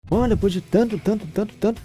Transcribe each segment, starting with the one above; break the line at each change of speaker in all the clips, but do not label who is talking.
Bom, depois de tanto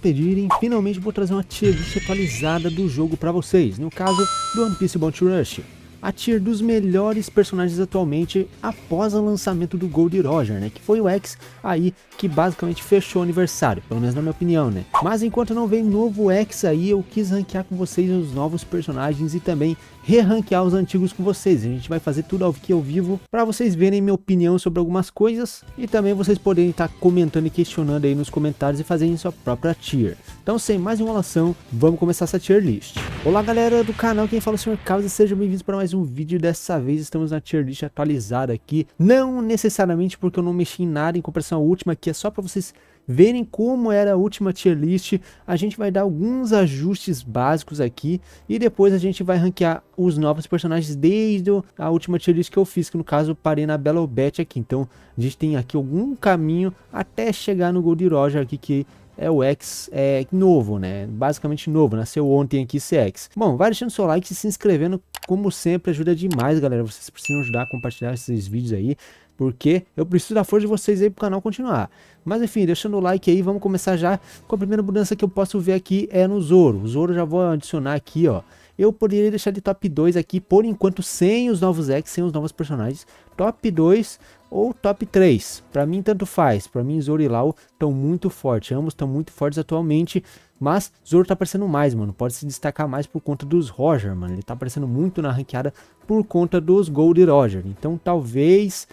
pedirem, finalmente vou trazer uma tier list atualizada do jogo pra vocês. No caso, do One Piece Bounty Rush. A tier dos melhores personagens atualmente após o lançamento do Gold Roger, né? Que foi o X aí que basicamente fechou o aniversário, pelo menos na minha opinião, né? Mas enquanto não vem novo X aí, eu quis ranquear com vocês os novos personagens e também re-ranquear os antigos com vocês. A gente vai fazer tudo aqui ao vivo para vocês verem minha opinião sobre algumas coisas e também vocês poderem estar comentando e questionando aí nos comentários e fazerem sua própria tier. Então, sem mais enrolação, vamos começar essa tier list. Olá galera do canal, quem fala é o Sr. Caos e sejam bem-vindos para mais um vídeo. Dessa vez estamos na tier list atualizada aqui, não necessariamente porque eu não mexi em nada em comparação à última, que é só para vocês verem como era a última tier list. A gente vai dar alguns ajustes básicos aqui e depois a gente vai ranquear os novos personagens desde a última tier list que eu fiz, que no caso eu parei na Belobet aqui. Então a gente tem aqui algum caminho até chegar no Gold Roger aqui, que é o X novo, né? Basicamente novo, nasceu ontem aqui esse X. Bom, vai deixando seu like e se inscrevendo, como sempre, ajuda demais, galera. Vocês precisam ajudar a compartilhar esses vídeos aí, porque eu preciso da força de vocês aí pro canal continuar. Mas enfim, deixando o like aí, vamos começar já com a primeira mudança que eu posso ver aqui é no Zoro. O Zoro já vou adicionar aqui, ó. Eu poderia deixar de top 2 aqui, por enquanto, sem os novos X, sem os novos personagens. Top 2 ou top 3. Pra mim, tanto faz. Pra mim, Zoro e Lau estão muito fortes. Ambos estão muito fortes atualmente. Mas Zoro tá aparecendo mais, mano. Pode se destacar mais por conta dos Roger, mano. Ele tá aparecendo muito na ranqueada por conta dos Gold Roger. Então, talvez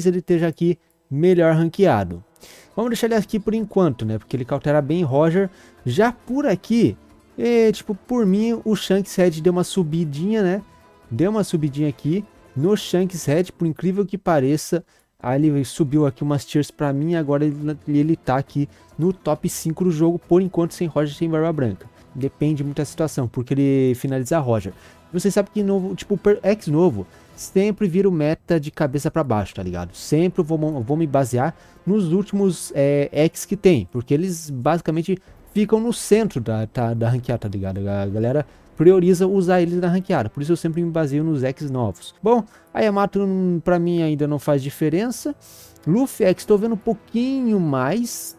ele esteja aqui melhor ranqueado. Vamos deixar ele aqui por enquanto, né? Porque ele cautela bem Roger. Já por aqui... tipo, por mim, o Shanks Head deu uma subidinha, né? Deu uma subidinha aqui no Shanks Head, por incrível que pareça. Aí ele subiu aqui umas tiers pra mim, agora ele tá aqui no top 5 do jogo, por enquanto sem Roger, sem Barba Branca. Depende muito da situação, porque ele finaliza Roger. Você sabe que novo, tipo, X novo sempre vira o meta de cabeça pra baixo, tá ligado? Sempre eu vou me basear nos últimos X que tem, porque eles basicamente ficam no centro da ranqueada, tá ligado? A galera prioriza usar eles na ranqueada, por isso eu sempre me baseio nos X novos. Bom, a Yamato pra mim ainda não faz diferença. Luffy X tô vendo um pouquinho mais,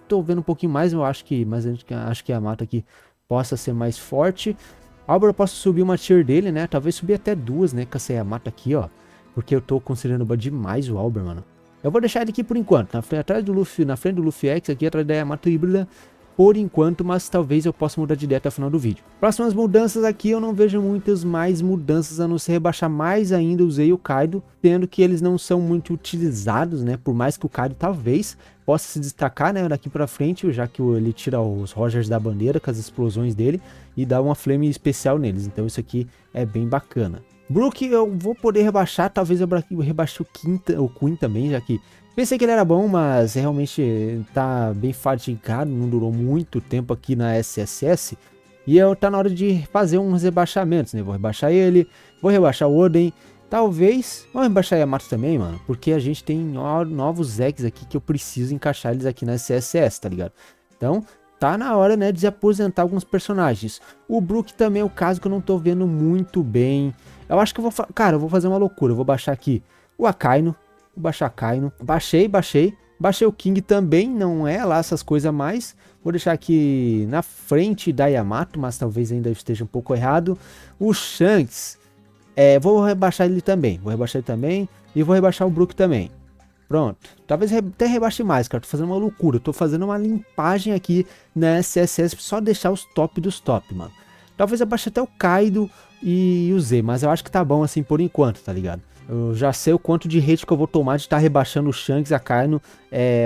eu acho que a Yamato aqui possa ser mais forte. Albert eu posso subir uma tier dele, né? Talvez subir até duas, né? Com essa Yamato aqui, ó, porque eu tô considerando demais o Albert, mano. Eu vou deixar ele aqui por enquanto, na frente do Luffy X aqui, atrás da Yamato híbrida, por enquanto, mas talvez eu possa mudar de ideia até o final do vídeo. Próximas mudanças aqui, eu não vejo muitas mais mudanças, a não ser rebaixar mais ainda o Zei e o Kaido, tendo que eles não são muito utilizados, né? Por mais que o Kaido talvez possa se destacar, né, daqui pra frente, já que ele tira os Rogers da bandeira com as explosões dele e dá uma flame especial neles. Então isso aqui é bem bacana. Brook eu vou poder rebaixar, talvez eu rebaixe o Queen também, já que pensei que ele era bom, mas realmente tá bem fatigado, não durou muito tempo aqui na SSS. E tá na hora de fazer uns rebaixamentos, né? Vou rebaixar ele, vou rebaixar o Oden. Talvez, vou rebaixar a Yamato também, mano. Porque a gente tem novos X aqui que eu preciso encaixar eles aqui na SSS, tá ligado? Então, tá na hora, né, de aposentar alguns personagens. O Brook também é o caso que eu não tô vendo muito bem. Eu acho que eu vou fazer uma loucura. Eu vou baixar aqui o Akainu. Vou baixar Akainu. Baixei o King também, não é lá essas coisas mais. Vou deixar aqui na frente da Yamato, mas talvez ainda esteja um pouco errado. O Shanks, vou rebaixar ele também. E vou rebaixar o Brook também. Pronto. Talvez até rebaixe mais, cara. Tô fazendo uma loucura. Tô fazendo uma limpagem aqui na SSS, só deixar os top dos top, mano. Talvez eu baixe até o Kaido e o Z, mas eu acho que tá bom assim por enquanto, tá ligado? Eu já sei o quanto de hate que eu vou tomar de estar rebaixando o Shanks, a Akainu,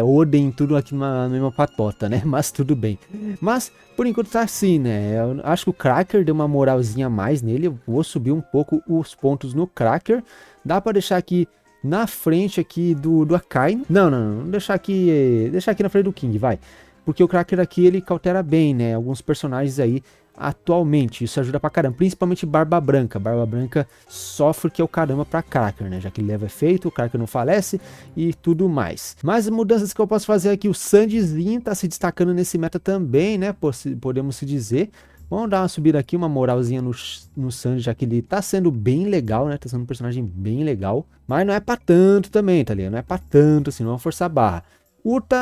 Oden, tudo aqui na mesma patota, né? Mas tudo bem. Mas, por enquanto tá assim, né? Eu acho que o Cracker deu uma moralzinha a mais nele. Eu vou subir um pouco os pontos no Cracker. Dá pra deixar aqui na frente aqui do Akainu. Não. Deixar aqui na frente do King, vai. Porque o Cracker aqui, ele cautela bem, né? Alguns personagens aí atualmente, isso ajuda pra caramba, principalmente Barba Branca. Barba Branca sofre que é o caramba pra Cracker, né? Já que ele leva efeito, o Cracker não falece e tudo mais. Mas mudanças que eu posso fazer aqui, o Sandyzinho tá se destacando nesse meta também, né? Podemos se dizer. Vamos dar uma subida aqui, uma moralzinha no Sandy, já que ele tá sendo bem legal, né? Tá sendo um personagem bem legal. Mas não é pra tanto também, tá ligado? Não é pra tanto assim, não é uma força barra. Uta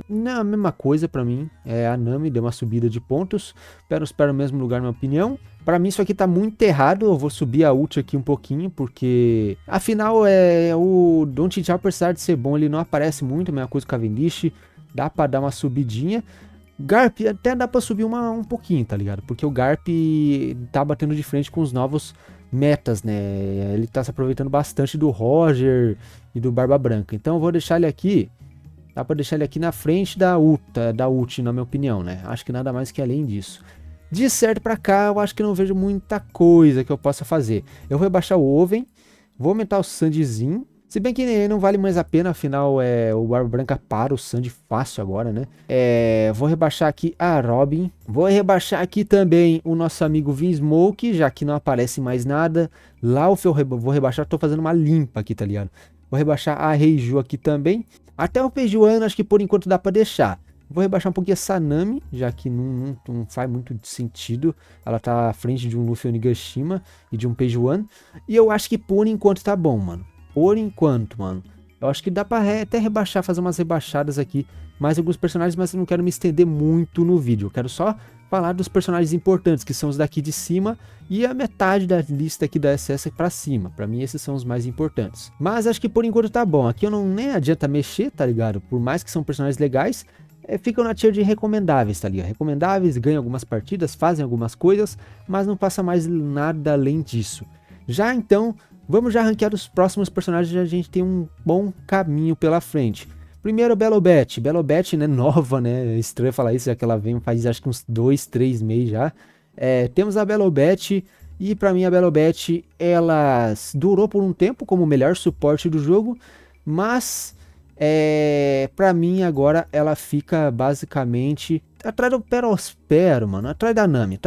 não é a mesma coisa pra mim. A Nami deu uma subida de pontos. Espero o mesmo lugar, na minha opinião. Pra mim isso aqui tá muito errado. Eu vou subir a ult aqui um pouquinho, porque afinal o Don Tintin, apesar de ser bom, ele não aparece muito. A mesma coisa com a Cavendish. Dá pra dar uma subidinha. Garp até dá pra subir um pouquinho, tá ligado? Porque o Garp tá batendo de frente com os novos metas, né? Ele tá se aproveitando bastante do Roger e do Barba Branca. Então eu vou deixar ele aqui. Dá pra deixar ele aqui na frente da ult, na minha opinião, né? Acho que nada mais que além disso. De certo pra cá, eu acho que não vejo muita coisa que eu possa fazer. Eu vou rebaixar o Oven, vou aumentar o Sandyzinho. Se bem que não vale mais a pena, afinal o Barba Branca para o Sandy fácil agora, né? Vou rebaixar aqui a Robin. Vou rebaixar aqui também o nosso amigo Vinsmoke, já que não aparece mais nada. Lá vou rebaixar, tô fazendo uma limpa aqui, tá ligado? Vou rebaixar a Reiju aqui também. Até o Peijuan, acho que por enquanto dá pra deixar. Vou rebaixar um pouquinho essa Nami, já que não faz muito sentido. Ela tá à frente de um Luffy Onigashima e de um Peijuan. E eu acho que por enquanto tá bom, mano. Por enquanto, mano. Eu acho que dá pra até rebaixar, fazer umas rebaixadas aqui. Mais alguns personagens, mas eu não quero me estender muito no vídeo. Eu quero só falar dos personagens importantes, que são os daqui de cima. E a metade da lista aqui da SS pra cima. Pra mim esses são os mais importantes. Mas acho que por enquanto tá bom. Aqui eu não nem adianta mexer, tá ligado? Por mais que são personagens legais, ficam na tier de recomendáveis, tá ligado? Recomendáveis, ganham algumas partidas, fazem algumas coisas, mas não passa mais nada além disso. Já então, vamos já ranquear os próximos personagens, a gente tem um bom caminho pela frente. Primeiro, Belobet. Belobet, né, nova, né, é estranho falar isso, já que ela vem faz acho que uns 2, 3 meses já. Temos a Belobet, e pra mim a Belobet, ela durou por um tempo como o melhor suporte do jogo, mas pra mim agora ela fica basicamente atrás do Perospero, mano, atrás da Nami.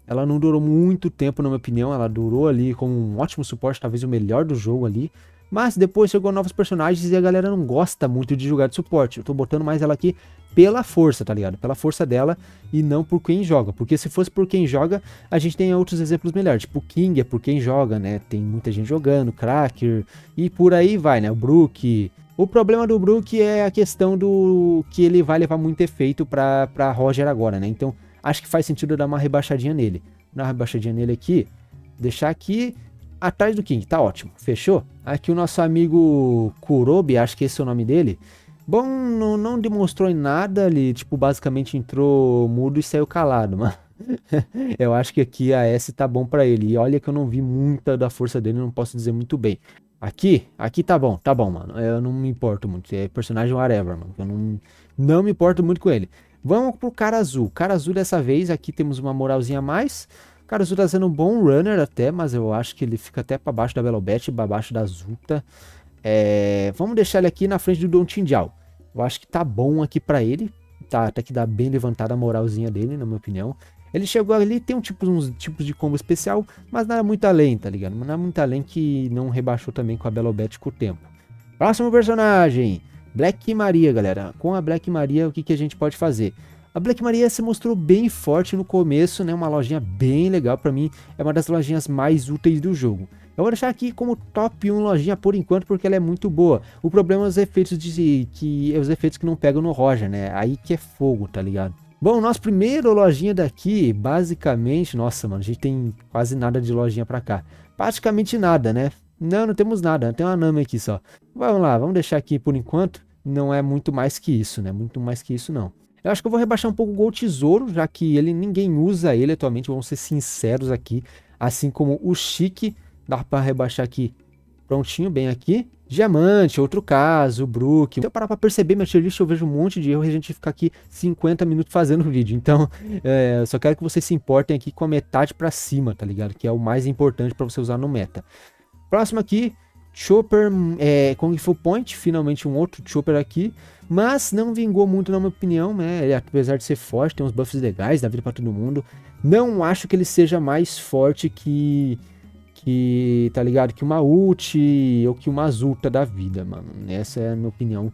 Ela não durou muito tempo, na minha opinião. Ela durou ali como um ótimo suporte, talvez o melhor do jogo ali. Mas depois chegou novos personagens e a galera não gosta muito de jogar de suporte. Eu tô botando mais ela aqui pela força, tá ligado? Pela força dela e não por quem joga. Porque se fosse por quem joga, a gente tem outros exemplos melhores. Tipo, o King é por quem joga, né? Tem muita gente jogando, Cracker e por aí vai, né? O Brook. O problema do Brook é a questão do que ele vai levar muito efeito pra Roger agora, né? Então acho que faz sentido dar uma rebaixadinha nele. Dar uma rebaixadinha nele aqui. Deixar aqui atrás do King. Tá ótimo. Fechou? Aqui o nosso amigo Kurobi, acho que esse é o nome dele. Bom, não demonstrou em nada. Ele, tipo, basicamente entrou mudo e saiu calado, mano. Eu acho que aqui a S tá bom pra ele. E olha que eu não vi muita da força dele, não posso dizer muito bem. Aqui tá bom, mano. Eu não me importo muito. É personagem whatever, mano. Eu não me importo muito com ele. Vamos pro cara azul. Cara azul dessa vez, aqui temos uma moralzinha a mais. O cara azul tá sendo um bom runner até, mas eu acho que ele fica até pra baixo da Belobet, pra baixo da Zulta. Vamos deixar ele aqui na frente do Don Tindial. Eu acho que tá bom aqui pra ele. Tá, até que dá bem levantada a moralzinha dele, na minha opinião. Ele chegou ali, tem uns tipos de combo especial, mas nada muito além, tá ligado? Nada muito além que não rebaixou também com a Belobet com o tempo. Próximo personagem, Black Maria, galera. Com a Black Maria, o que a gente pode fazer? A Black Maria se mostrou bem forte no começo, né? Uma lojinha bem legal, pra mim é uma das lojinhas mais úteis do jogo. Eu vou deixar aqui como top 1 lojinha por enquanto, porque ela é muito boa. O problema é os efeitos que não pegam no Roger, né? Aí que é fogo, tá ligado? Bom, nossa primeira lojinha daqui, basicamente, nossa, mano, a gente tem quase nada de lojinha pra cá. Praticamente nada, né? Não temos nada, tem uma Nami aqui só. Vamos lá, vamos deixar aqui por enquanto. Não é muito mais que isso, né? Muito mais que isso, não. Eu acho que eu vou rebaixar um pouco o Gol Tesouro, já que ninguém usa ele atualmente, vamos ser sinceros aqui. Assim como o Chique, dá pra rebaixar aqui prontinho, bem aqui. Diamante, outro caso, Brook. Se eu parar pra perceber minha tier list, eu vejo um monte de erro e a gente fica aqui 50 minutos fazendo vídeo. Então, eu só quero que vocês se importem aqui com a metade pra cima, tá ligado? Que é o mais importante pra você usar no meta. Próximo aqui, Chopper Kung Fu Point, finalmente um outro Chopper aqui. Mas não vingou muito na minha opinião, né? Ele, apesar de ser forte, tem uns buffs legais, dá vida pra todo mundo. Não acho que ele seja mais forte que tá ligado? Que uma ult ou que uma Zulta da vida, mano. Essa é a minha opinião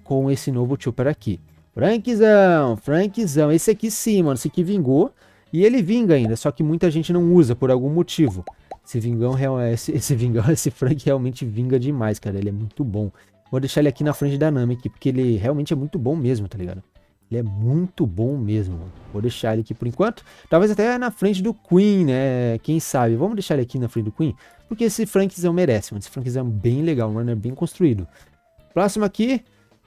com esse novo Chopper aqui. Frankzão. Esse aqui sim, mano. Esse aqui vingou. E ele vinga ainda, só que muita gente não usa por algum motivo. Esse Frank realmente vinga demais, cara. Ele é muito bom. Vou deixar ele aqui na frente da Nami aqui, porque ele realmente é muito bom mesmo, tá ligado? Ele é muito bom mesmo, mano. Vou deixar ele aqui por enquanto. Talvez até na frente do Queen, né? Quem sabe? Vamos deixar ele aqui na frente do Queen, porque esse Frankzão merece, mano. Esse Frankzão é bem legal, um runner bem construído. Próximo aqui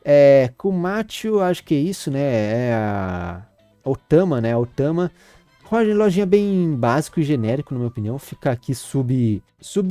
é Kumacho, acho que é isso, né? É a Otama, né? A Otama. Lojinha bem básico e genérico, na minha opinião. Fica aqui sub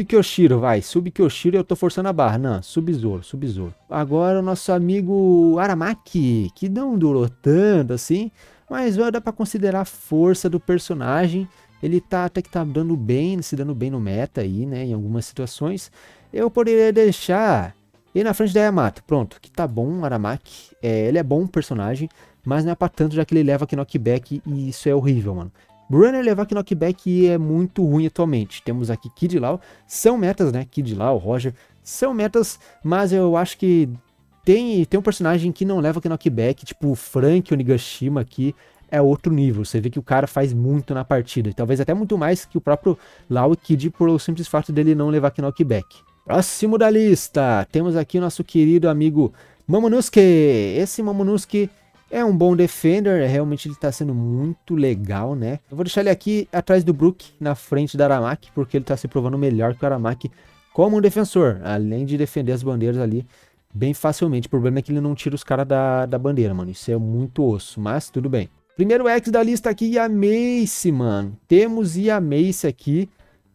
Kyoshiro, vai. Sub Kyoshiro, eu tô forçando a barra. Não, Sub-Zoro. Agora o nosso amigo Aramaki, que não durou tanto assim, mas dá pra considerar a força do personagem. Ele até que tá dando bem, se dando bem no meta aí, né? Em algumas situações. Eu poderia deixar ele na frente da Yamato. Pronto, que tá bom, Aramaki. Ele é bom personagem, mas não é pra tanto, já que ele leva aqui knockback e isso é horrível, mano. Runner levar aqui knockback é muito ruim atualmente. Temos aqui Kid Lao, são metas, né? Kid Lao, Roger, são metas, mas eu acho que tem um personagem que não leva aqui knockback, tipo o Frank Onigashima aqui, é outro nível. Você vê que o cara faz muito na partida, talvez até muito mais que o próprio Lao e Kid, por o simples fato dele não levar aqui knockback. Próximo da lista, temos aqui o nosso querido amigo Momonosuke. Esse Momonosuke é um bom defender, realmente ele tá sendo muito legal, né? Eu vou deixar ele aqui atrás do Brook, na frente da Aramaki, porque ele tá se provando melhor que o Aramaki como um defensor, além de defender as bandeiras ali bem facilmente. O problema é que ele não tira os caras da bandeira, mano. Isso é muito osso, mas tudo bem. Primeiro X da lista aqui, Yamace, mano. Temos Yamace aqui.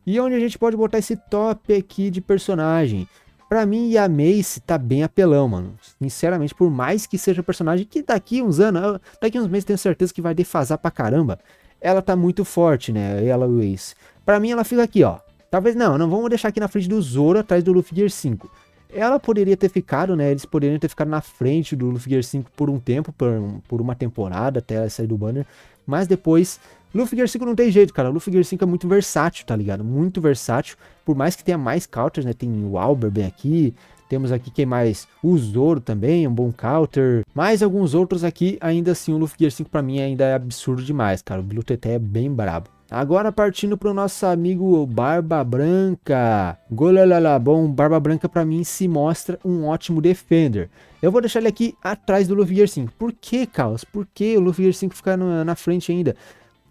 E onde a gente pode botar esse top aqui de personagem? Pra mim, Yamace tá bem apelão, mano. Sinceramente, por mais que seja um personagem que daqui uns anos, daqui uns meses tenho certeza que vai defasar pra caramba, ela tá muito forte, né? Ela e o Ace. Pra mim, ela fica aqui, ó. Talvez não vamos deixar aqui na frente do Zoro, atrás do Luffy Gear 5. Ela poderia ter ficado, né? Eles poderiam ter ficado na frente do Luffy Gear 5 por um tempo, por uma temporada, até ela sair do banner. Mas depois, Luffy Gear 5 não tem jeito, cara. Luffy Gear 5 é muito versátil, tá ligado? Muito versátil. Por mais que tenha mais counters, né? Tem o Albert bem aqui. Temos aqui quem mais? O Zoro também, um bom counter. Mais alguns outros aqui. Ainda assim, o Luffy Gear 5 pra mim ainda é absurdo demais, cara. O Blue TT é bem brabo. Agora partindo pro nosso amigo Barba Branca. Golalala, bom, Barba Branca pra mim se mostra um ótimo defender. Eu vou deixar ele aqui atrás do Luffy Gear 5. Por que, Caos? Por que o Luffy Gear 5 ficar na frente ainda?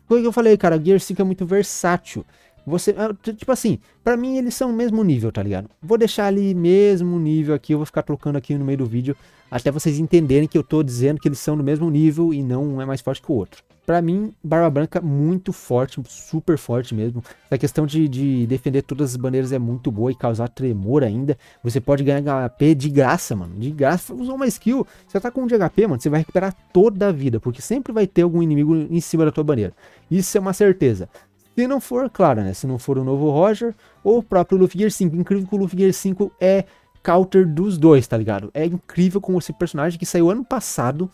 Foi o que eu falei, cara, o Gear 5 é muito versátil. Você, tipo assim, pra mim eles são o mesmo nível, tá ligado? Vou deixar ali mesmo nível aqui, eu vou ficar trocando aqui no meio do vídeo, até vocês entenderem que eu tô dizendo que eles são do mesmo nível e não um é mais forte que o outro. Pra mim, Barba Branca muito forte, super forte mesmo. A questão de defender todas as bandeiras é muito boa e causar tremor ainda. Você pode ganhar HP de graça, mano. De graça, usar uma skill. Você tá com 1 de HP, mano, você vai recuperar toda a vida, porque sempre vai ter algum inimigo em cima da tua bandeira. Isso é uma certeza. Se não for, claro, né? Se não for o novo Roger ou o próprio Luffy Gear 5. Incrível que o Luffy Gear 5 é counter dos dois, tá ligado? É incrível como esse personagem que saiu ano passado,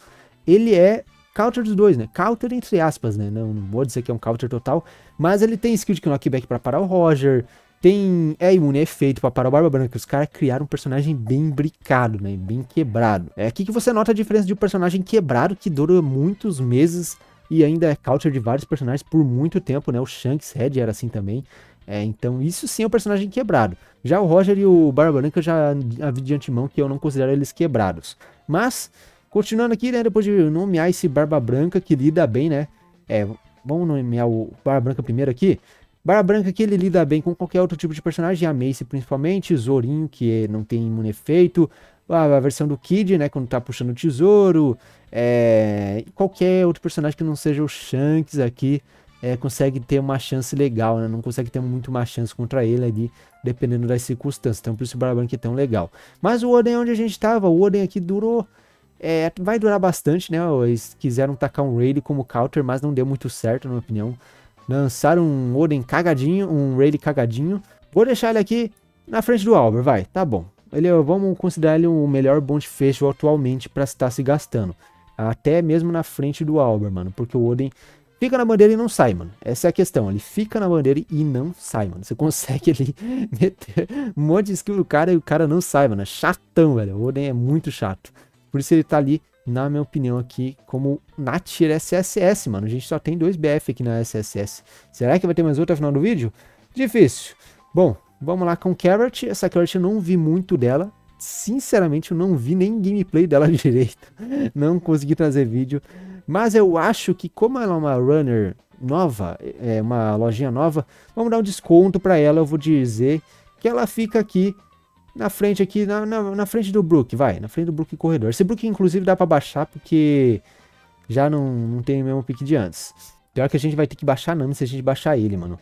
ele é counter dos dois, né? Counter entre aspas, né? Não vou dizer que é um counter total, mas ele tem skill de knockback pra parar o Roger, tem imune a efeito pra parar o Barba Branca. Os caras criaram um personagem bem brincado, né? Bem quebrado. É aqui que você nota a diferença de um personagem quebrado que dura muitos meses e ainda é counter de vários personagens por muito tempo, né? O Shanks Red era assim também. Então isso sim é um personagem quebrado. Já o Roger e o Barba Branca já aviso de antemão que eu não considero eles quebrados. Mas, continuando aqui, né? Depois de nomear esse Barba Branca que lida bem, né? Vamos nomear o Barba Branca primeiro aqui. Barba Branca que ele lida bem com qualquer outro tipo de personagem. A Mace principalmente, Zorinho que não tem imune efeito. A versão do Kid, né? Quando tá puxando o tesouro. Qualquer outro personagem que não seja o Shanks aqui consegue ter uma chance legal, né? Não consegue ter muito mais chance contra ele ali, dependendo das circunstâncias. Então por isso o Barba Branca é tão legal. Mas o Oden onde a gente tava, o Oden aqui durou. Vai durar bastante, né? Eles quiseram tacar um raid como counter, mas não deu muito certo, na minha opinião. Lançaram um Oden cagadinho, um raid cagadinho. Vou deixar ele aqui na frente do Albert, vai, tá bom. Vamos considerar ele o melhor Bond Facial atualmente para estar se gastando. Até mesmo na frente do Albert, mano. Porque o Oden fica na bandeira e não sai, mano. Essa é a questão. Ele fica na bandeira e não sai, mano. Você consegue ali meter um monte de skill do cara e o cara não sai, mano. É chatão, velho. O Oden é muito chato. Por isso ele tá ali, na minha opinião aqui, como na tier SSS, mano. A gente só tem 2 BF aqui na SSS. Será que vai ter mais outra no final do vídeo? Difícil. Bom, vamos lá com Carrot. Essa Carrot eu não vi muito dela. sinceramente, eu não vi nem gameplay dela direito. Não consegui trazer vídeo. Mas eu acho que como ela é uma runner nova, é uma lojinha nova, vamos dar um desconto pra ela. Eu vou dizer que ela fica aqui na frente, aqui na frente do Brook, vai. Na frente do Brook Corredor. Esse Brook, inclusive, dá pra baixar porque já não tem o mesmo pique de antes. Pior que a gente vai ter que baixar não, se a gente baixar ele, mano.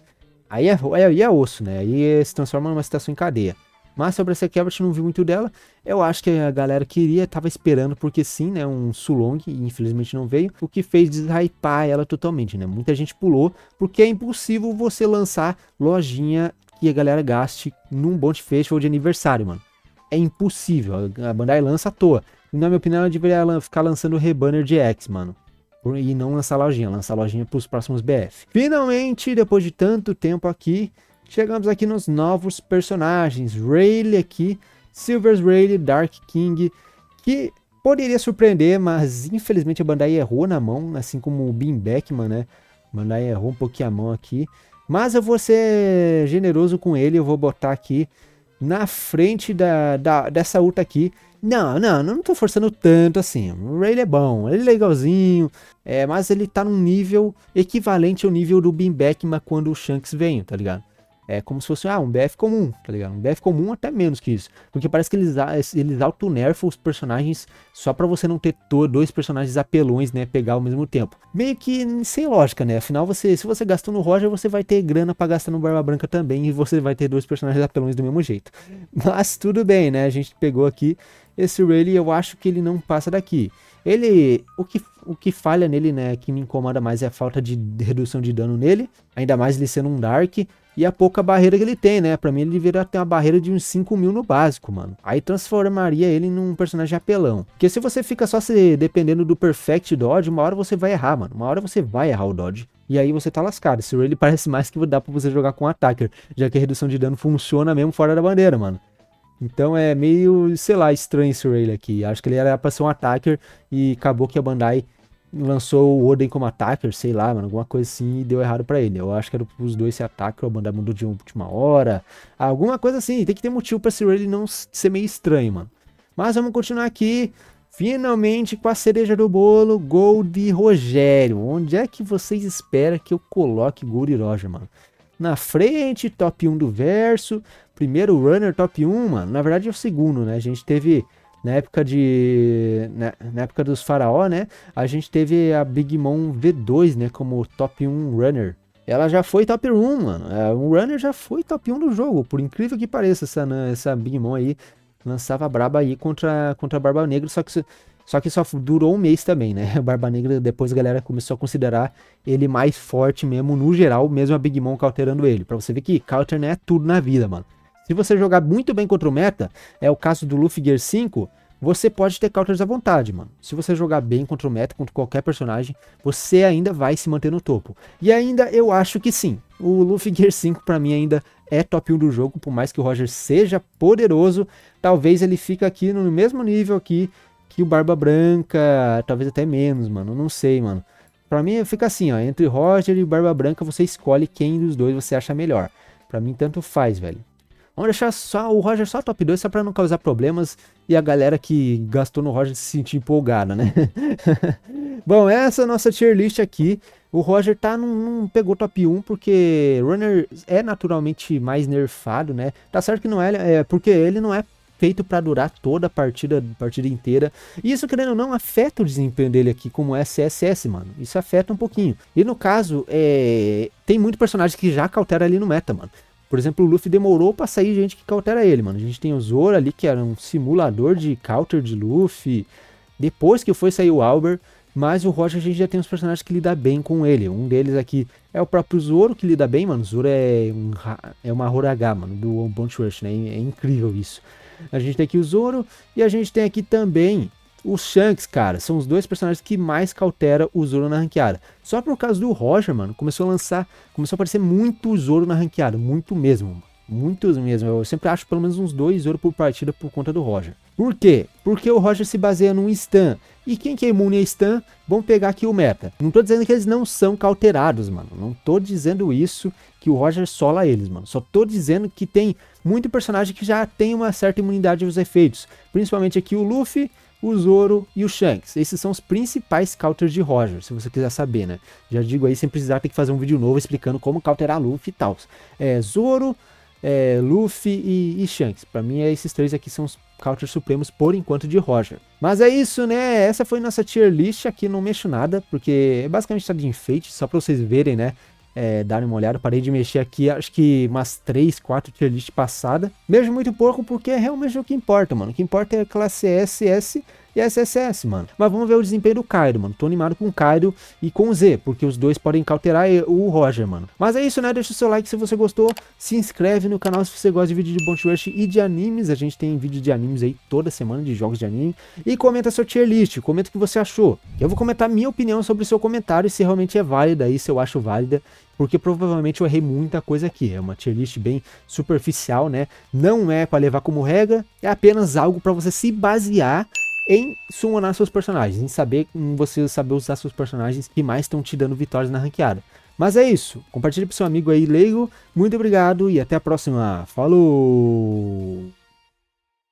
Aí é osso, né? Aí se transforma numa situação em cadeia. Mas sobre essa quebra, a gente não viu muito dela. Eu acho que a galera tava esperando, porque sim, né? Um Sulong, e infelizmente não veio. O que fez deshypar ela totalmente, né? Muita gente pulou, porque é impossível você lançar lojinha que a galera gaste num Bounty Festival de aniversário, mano. É impossível. A Bandai lança à toa. E, na minha opinião, ela deveria ficar lançando Rebanner de X, mano. E não lançar lojinha pros próximos BF. Finalmente, depois de tanto tempo aqui, chegamos aqui nos novos personagens. Rayleigh aqui, Silver's Rayleigh, Dark King, que poderia surpreender, mas infelizmente a Bandai errou na mão, assim como o Beam Beckman, né? A Bandai errou um pouquinho a mão aqui. Mas eu vou ser generoso com ele, eu vou botar aqui na frente dessa ulta aqui. Não tô forçando tanto assim. O Rayleigh é bom, ele é legalzinho, mas ele tá num nível equivalente ao nível do Beam Beckman quando o Shanks veio, tá ligado? É como se fosse um BF comum, tá ligado? Um BF comum até menos que isso. Porque parece que eles auto-nerfam os personagens só pra você não ter dois personagens apelões, né? Pegar ao mesmo tempo. Meio que sem lógica, né? Afinal, se você gastou no Roger, você vai ter grana pra gastar no Barba Branca também. E você vai ter dois personagens apelões do mesmo jeito. Mas tudo bem, né? A gente pegou aqui esse Rayleigh, eu acho que ele não passa daqui. O que falha nele, né, que me incomoda mais é a falta de redução de dano nele, ainda mais ele sendo um Dark, e a pouca barreira que ele tem, né, pra mim ele deveria ter uma barreira de uns 5.000 no básico, mano. Aí transformaria ele num personagem apelão. Porque se você fica só dependendo do Perfect Dodge, uma hora você vai errar, mano, uma hora você vai errar o Dodge. E aí você tá lascado. Esse Rayleigh parece mais que dá pra você jogar com um Attacker, já que a redução de dano funciona mesmo fora da bandeira, mano. Então é meio, sei lá, estranho esse Rayleigh aqui. Acho que ele era pra ser um attacker e acabou que a Bandai lançou o Oden como attacker, sei lá, mano, alguma coisa assim e deu errado pra ele. Eu acho que era pros dois ser attacker, a Bandai mudou de última hora. Alguma coisa assim, tem que ter motivo pra esse Rayleigh não ser meio estranho, mano. Mas vamos continuar aqui, finalmente com a cereja do bolo, Gold e Rogério. Onde é que vocês esperam que eu coloque Gold e Roger, mano? Na frente, top 1 do verso, primeiro runner top 1, mano, na verdade é o segundo, né, a gente teve, na época dos faraó, né, a gente teve a Big Mom V2, né, como top 1 runner. Ela já foi top 1, mano, um runner já foi top 1 do jogo, por incrível que pareça, essa Big Mom aí lançava braba aí contra a Barba Negra, só que só durou um mês também, né? A Barba Negra, depois a galera começou a considerar ele mais forte mesmo, no geral, mesmo a Big Mom cauterando ele. Pra você ver que counter não é tudo na vida, mano. Se você jogar muito bem contra o meta, é o caso do Luffy Gear 5, você pode ter counters à vontade, mano. Se você jogar bem contra o meta, contra qualquer personagem, você ainda vai se manter no topo. E ainda eu acho que sim, o Luffy Gear 5 pra mim ainda é top 1 do jogo, por mais que o Roger seja poderoso, talvez ele fique aqui no mesmo nível aqui que o Barba Branca, talvez até menos, mano, não sei, mano. Pra mim fica assim, ó, entre Roger e Barba Branca você escolhe quem dos dois você acha melhor. Pra mim tanto faz, velho. Vamos deixar só o Roger só top 2, só pra não causar problemas e a galera que gastou no Roger se sentir empolgada, né? Bom, essa é a nossa tier list aqui. O Roger não pegou top 1 porque Runner é naturalmente mais nerfado, né? Tá certo que não é porque ele não é feito para durar toda a partida inteira. E isso, querendo ou não, afeta o desempenho dele aqui como SSS, mano. Isso afeta um pouquinho. E no caso, tem muito personagem que já cautera ali no meta, mano. Por exemplo, o Luffy demorou pra sair gente que cautera ele, mano. A gente tem o Zoro ali, que era um simulador de counter de Luffy. Depois que foi sair o Albert. Mas o Roger a gente já tem uns personagens que lidam bem com ele. Um deles aqui é o próprio Zoro, que lida bem, mano. O Zoro é uma Horaga, mano, do Bounty Rush, né? É incrível isso. A gente tem aqui o Zoro e a gente tem aqui também os Shanks, cara. São os dois personagens que mais cautera o Zoro na ranqueada. Só por causa do Roger, mano, começou a aparecer muito Zoro na ranqueada, muito mesmo. Muitos mesmo. Eu sempre acho pelo menos uns 2 ouro por partida por conta do Roger. Por quê? Porque o Roger se baseia num stun. E quem que é imune a stun? Vamos pegar aqui o meta. Não tô dizendo que eles não são cauterados, mano. Não tô dizendo isso, que o Roger sola eles, mano. Só tô dizendo que tem muito personagem que já tem uma certa imunidade aos efeitos. Principalmente aqui o Luffy, o Zoro e o Shanks. Esses são os principais counters de Roger, se você quiser saber, né? Já digo aí, sem precisar ter que fazer um vídeo novo explicando como counterar Luffy e tal. Zoro, Luffy e Shanks. Pra mim, esses 3 aqui são os counters supremos por enquanto de Roger. Mas é isso, né? Essa foi nossa tier list. Aqui não mexo nada, porque basicamente tá de enfeite, só pra vocês verem, né? Darem uma olhada. Parei de mexer aqui, acho que umas 3, 4 tier list passada. Mexo muito pouco porque é realmente o que importa, mano. O que importa é a classe SS e SSS, mano. Mas vamos ver o desempenho do Kaido, mano. Tô animado com o Kaido e com o Z, porque os dois podem cauterar o Roger, mano. Mas é isso, né? Deixa o seu like se você gostou. Se inscreve no canal se você gosta de vídeo de Bounty Rush e de animes. A gente tem vídeo de animes aí toda semana, de jogos de anime. E comenta sua tier list, comenta o que você achou. Eu vou comentar minha opinião sobre o seu comentário, se realmente é válida aí, se eu acho válida. Porque provavelmente eu errei muita coisa aqui. É uma tier list bem superficial, né? Não é para levar como regra, é apenas algo para você se basear em summonar seus personagens, você saber usar seus personagens que mais estão te dando vitórias na ranqueada. Mas é isso, compartilhe pro seu amigo aí leigo, muito obrigado e até a próxima, falou!